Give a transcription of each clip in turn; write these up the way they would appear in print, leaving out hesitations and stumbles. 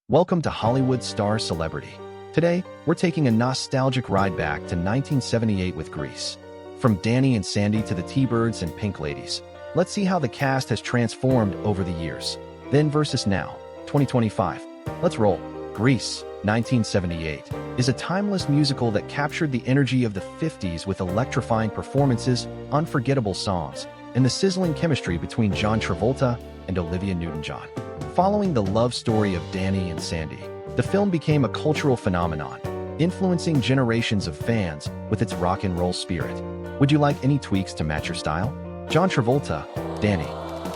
Welcome to Hollywood Star Celebrity. Today, we're taking a nostalgic ride back to 1978 with Grease. From Danny and Sandy to the T-Birds and Pink Ladies, let's see how the cast has transformed over the years. Then versus now, 2025. Let's roll. Grease, 1978, is a timeless musical that captured the energy of the 50s with electrifying performances, unforgettable songs, and the sizzling chemistry between John Travolta and Olivia Newton-John. Following the love story of Danny and Sandy, the film became a cultural phenomenon, influencing generations of fans with its rock and roll spirit. Would you like any tweaks to match your style? John Travolta, Danny.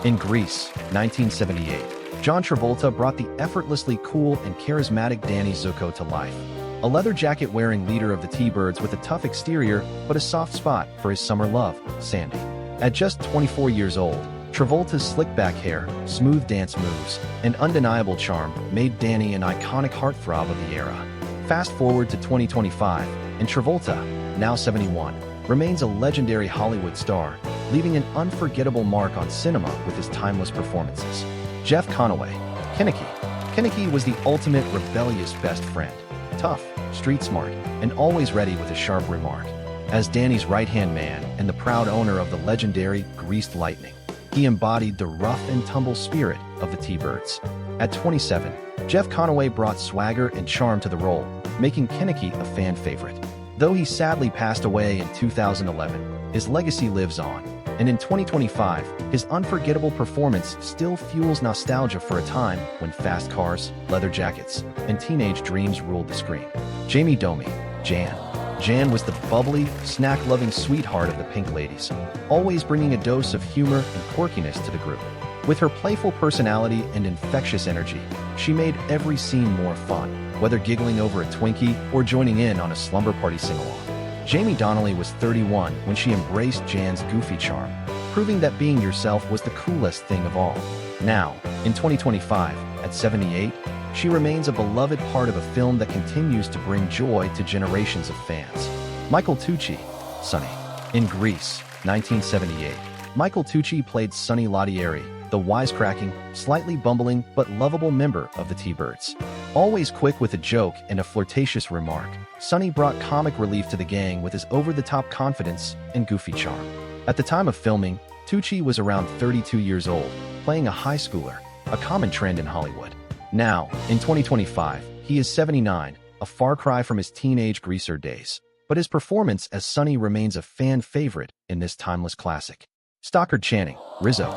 In Grease, 1978, John Travolta brought the effortlessly cool and charismatic Danny Zuko to life. A leather jacket-wearing leader of the T-Birds with a tough exterior but a soft spot for his summer love, Sandy. At just 24 years old, Travolta's slick-back hair, smooth dance moves, and undeniable charm made Danny an iconic heartthrob of the era. Fast forward to 2025, and Travolta, now 71, remains a legendary Hollywood star, leaving an unforgettable mark on cinema with his timeless performances. Jeff Conaway, Kenickie. Kenickie was the ultimate rebellious best friend, tough, street-smart, and always ready with a sharp remark. As Danny's right-hand man and the proud owner of the legendary Greased Lightning, he embodied the rough-and-tumble spirit of the T-Birds. At 27, Jeff Conaway brought swagger and charm to the role, making Kenickie a fan favorite. Though he sadly passed away in 2011, his legacy lives on, and in 2025, his unforgettable performance still fuels nostalgia for a time when fast cars, leather jackets, and teenage dreams ruled the screen. Jamie Domie, Jan. Jan was the bubbly, snack-loving sweetheart of the Pink Ladies, always bringing a dose of humor and quirkiness to the group. With her playful personality and infectious energy, she made every scene more fun, whether giggling over a Twinkie or joining in on a slumber party sing-along. Jamie Donnelly was 31 when she embraced Jan's goofy charm, proving that being yourself was the coolest thing of all. Now, in 2025, at 78, she remains a beloved part of a film that continues to bring joy to generations of fans. Michael Tucci, Sonny. In Grease, 1978, Michael Tucci played Sonny Lottieri, the wisecracking, slightly bumbling but lovable member of the T-Birds. Always quick with a joke and a flirtatious remark, Sonny brought comic relief to the gang with his over-the-top confidence and goofy charm. At the time of filming, Tucci was around 32 years old, playing a high schooler, a common trend in Hollywood. Now, in 2025, he is 79, a far cry from his teenage greaser days. But his performance as Sonny remains a fan favorite in this timeless classic. Stockard Channing, Rizzo.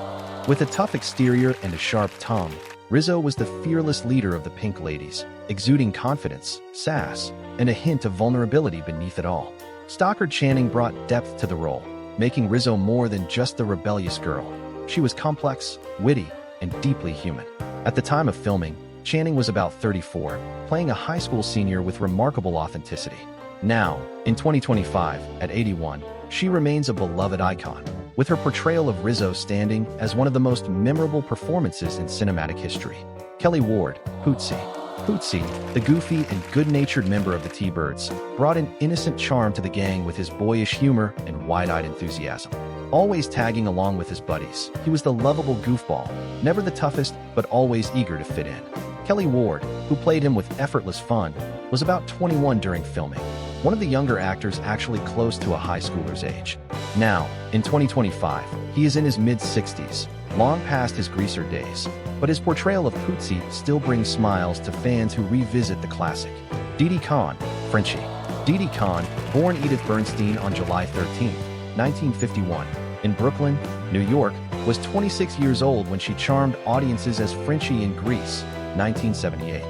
With a tough exterior and a sharp tongue, Rizzo was the fearless leader of the Pink Ladies, exuding confidence, sass, and a hint of vulnerability beneath it all. Stockard Channing brought depth to the role, making Rizzo more than just the rebellious girl. She was complex, witty, and deeply human. At the time of filming, Channing was about 34, playing a high school senior with remarkable authenticity. Now, in 2025, at 81, she remains a beloved icon, with her portrayal of Rizzo standing as one of the most memorable performances in cinematic history. Kelly Ward, Putzie. Putzie, the goofy and good-natured member of the T-Birds, brought an innocent charm to the gang with his boyish humor and wide-eyed enthusiasm. Always tagging along with his buddies, he was the lovable goofball, never the toughest, but always eager to fit in. Kelly Ward, who played him with effortless fun, was about 21 during filming, one of the younger actors actually close to a high schooler's age. Now, in 2025, he is in his mid-60s, long past his greaser days, but his portrayal of Putzie still brings smiles to fans who revisit the classic. Didi Conn, Frenchy. Didi Conn, born Edith Bernstein on July 13, 1951, in Brooklyn, New York, was 26 years old when she charmed audiences as Frenchy in Grease, 1978.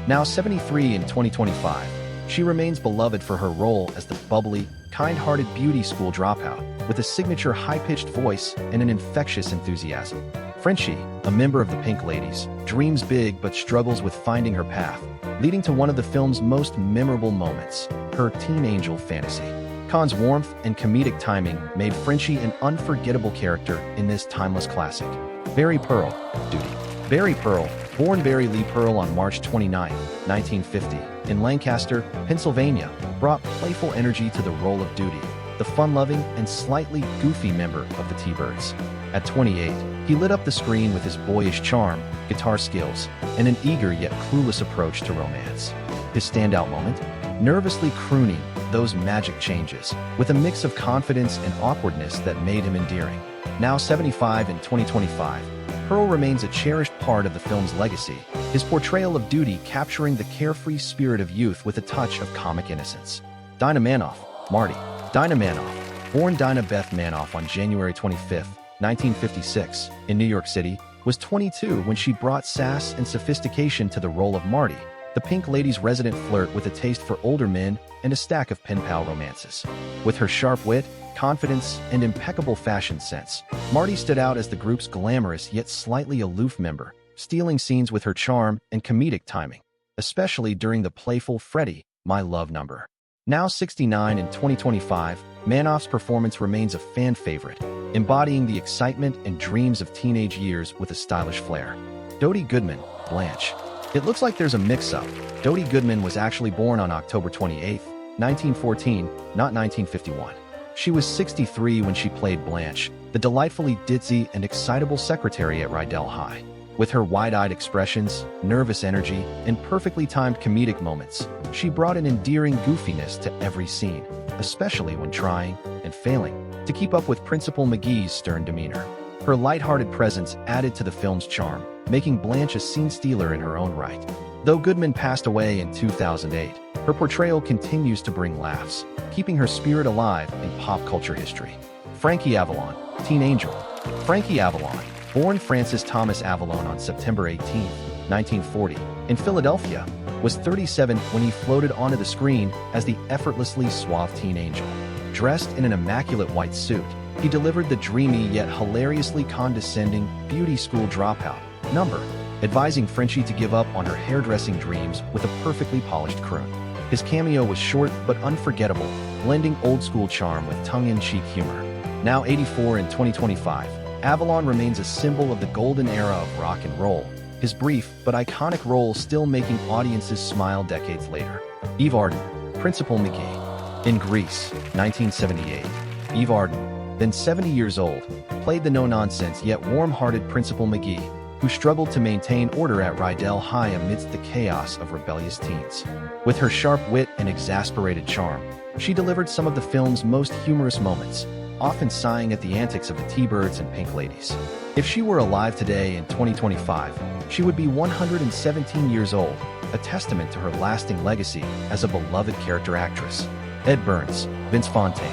Now 73 in 2025, she remains beloved for her role as the bubbly, kind-hearted beauty school dropout, with a signature high-pitched voice and an infectious enthusiasm. Frenchy, a member of the Pink Ladies, dreams big but struggles with finding her path, leading to one of the film's most memorable moments, her teen angel fantasy. Conn's warmth and comedic timing made Frenchy an unforgettable character in this timeless classic. Barry Pearl, Dody. Barry Pearl, born Barry Lee Pearl on March 29, 1950, in Lancaster, Pennsylvania, brought playful energy to the role of Dody, the fun-loving and slightly goofy member of the T-Birds. At 28, he lit up the screen with his boyish charm, guitar skills, and an eager yet clueless approach to romance. His standout moment? Nervously crooning those magic changes, with a mix of confidence and awkwardness that made him endearing. Now 75 in 2025, Pearl remains a cherished part of the film's legacy, his portrayal of Doody capturing the carefree spirit of youth with a touch of comic innocence. Dinah Manoff, Marty. Dinah Manoff, born Dinah Beth Manoff on January 25, 1956, in New York City, was 22 when she brought sass and sophistication to the role of Marty, the Pink Lady's resident flirt with a taste for older men and a stack of pen pal romances. With her sharp wit, confidence, and impeccable fashion sense, Marty stood out as the group's glamorous yet slightly aloof member, stealing scenes with her charm and comedic timing, especially during the playful Freddie, My Love number. Now 69 in 2025, Manoff's performance remains a fan favorite, embodying the excitement and dreams of teenage years with a stylish flair. Dody Goodman, Blanche. It looks like there's a mix-up. Dody Goodman was actually born on October 28, 1914, not 1951. She was 63 when she played Blanche, the delightfully ditzy and excitable secretary at Rydell High. With her wide-eyed expressions, nervous energy, and perfectly timed comedic moments, she brought an endearing goofiness to every scene, especially when trying, and failing, to keep up with Principal McGee's stern demeanor. Her lighthearted presence added to the film's charm, making Blanche a scene stealer in her own right. Though Goodman passed away in 2008, her portrayal continues to bring laughs, keeping her spirit alive in pop culture history. Frankie Avalon, Teen Angel. Frankie Avalon, born Francis Thomas Avalon on September 18, 1940, in Philadelphia, was 37 when he floated onto the screen as the effortlessly suave teen angel. Dressed in an immaculate white suit, he delivered the dreamy yet hilariously condescending beauty school dropout number, advising Frenchy to give up on her hairdressing dreams with a perfectly polished croon. His cameo was short but unforgettable, blending old-school charm with tongue-in-cheek humor. Now 84 in 2025, Avalon remains a symbol of the golden era of rock and roll, his brief but iconic role still making audiences smile decades later. Arden, Principal McGee. In Grease, 1978, Arden, then 70 years old, played the no-nonsense yet warm-hearted Principal McGee, who struggled to maintain order at Rydell High amidst the chaos of rebellious teens. With her sharp wit and exasperated charm, she delivered some of the film's most humorous moments, often sighing at the antics of the T-Birds and Pink Ladies. If she were alive today in 2025, she would be 117 years old, a testament to her lasting legacy as a beloved character actress. Ed Byrnes, Vince Fontaine.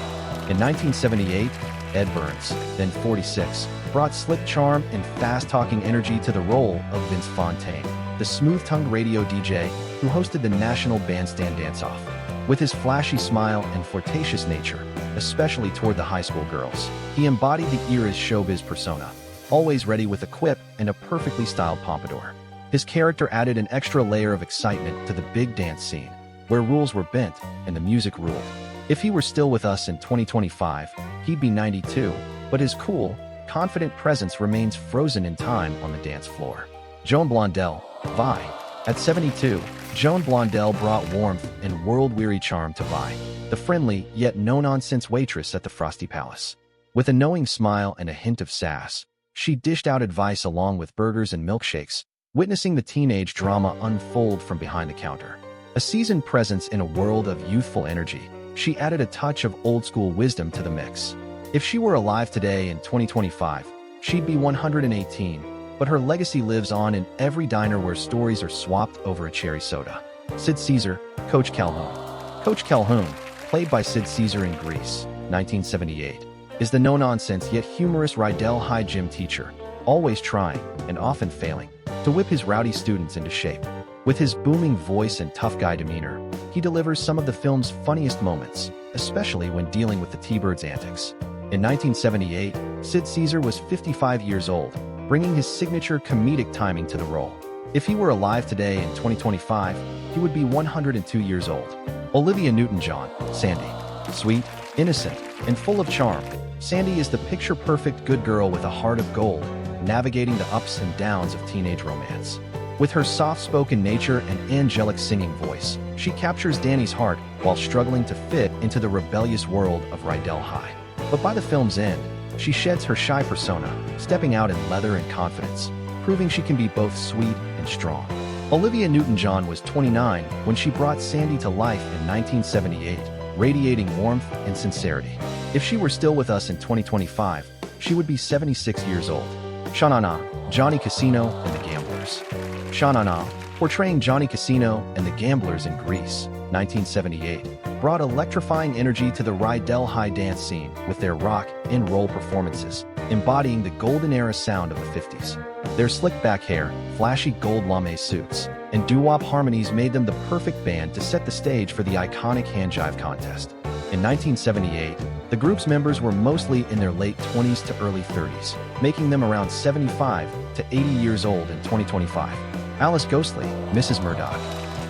In 1978, Ed Byrnes, then 46, brought slick charm and fast-talking energy to the role of Vince Fontaine, the smooth-tongued radio DJ who hosted the National Bandstand Dance-Off. With his flashy smile and flirtatious nature, especially toward the high school girls, he embodied the era's showbiz persona, always ready with a quip and a perfectly styled pompadour. His character added an extra layer of excitement to the big dance scene, where rules were bent and the music ruled. If he were still with us in 2025, he'd be 92, but his cool, confident presence remains frozen in time on the dance floor. Joan Blondell, Vi. At 72, Joan Blondell brought warmth and world-weary charm to Vi, the friendly yet no-nonsense waitress at the Frosty Palace. With a knowing smile and a hint of sass, she dished out advice along with burgers and milkshakes, witnessing the teenage drama unfold from behind the counter. A seasoned presence in a world of youthful energy, she added a touch of old-school wisdom to the mix. If she were alive today in 2025, she'd be 118, but her legacy lives on in every diner where stories are swapped over a cherry soda. Sid Caesar, Coach Calhoun. Coach Calhoun, played by Sid Caesar in Grease, 1978, is the no-nonsense yet humorous Rydell High gym teacher, always trying, and often failing, to whip his rowdy students into shape. With his booming voice and tough guy demeanor, he delivers some of the film's funniest moments, especially when dealing with the T-Birds' antics. In 1978, Sid Caesar was 55 years old, bringing his signature comedic timing to the role. If he were alive today in 2025, he would be 102 years old. Olivia Newton-John, Sandy. Sweet, innocent, and full of charm, Sandy is the picture-perfect good girl with a heart of gold, navigating the ups and downs of teenage romance. With her soft-spoken nature and angelic singing voice, she captures Danny's heart while struggling to fit into the rebellious world of Rydell High. But by the film's end, she sheds her shy persona, stepping out in leather and confidence, proving she can be both sweet and strong. Olivia Newton-John was 29 when she brought Sandy to life in 1978, radiating warmth and sincerity. If she were still with us in 2025, she would be 76 years old. Sha-Na-Na, Johnny Casino and the Gamblers. Sha-Na-Na, portraying Johnny Casino and the Gamblers in Grease, 1978, brought electrifying energy to the Rydell High dance scene with their rock and roll performances, embodying the golden era sound of the 50s. Their slick-back hair, flashy gold lame suits, and doo-wop harmonies made them the perfect band to set the stage for the iconic hand jive contest. In 1978, the group's members were mostly in their late 20s to early 30s, making them around 75 to 80 years old in 2025. Alice Ghostley, Mrs. Murdock.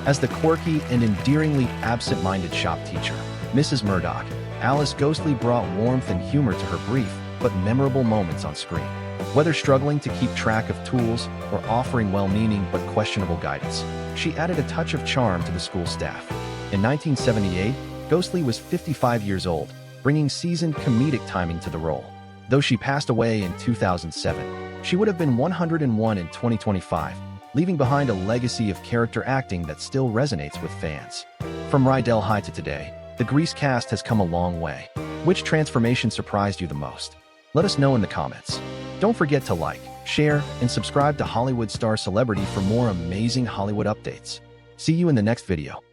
As the quirky and endearingly absent-minded shop teacher, Mrs. Murdock, Alice Ghostley brought warmth and humor to her brief but memorable moments on screen. Whether struggling to keep track of tools or offering well-meaning but questionable guidance, she added a touch of charm to the school staff. In 1978, Ghostley was 55 years old, bringing seasoned comedic timing to the role. Though she passed away in 2007, she would have been 101 in 2025, leaving behind a legacy of character acting that still resonates with fans. From Rydell High to today, the Grease cast has come a long way. Which transformation surprised you the most? Let us know in the comments. Don't forget to like, share, and subscribe to Hollywood Star Celebrity for more amazing Hollywood updates. See you in the next video.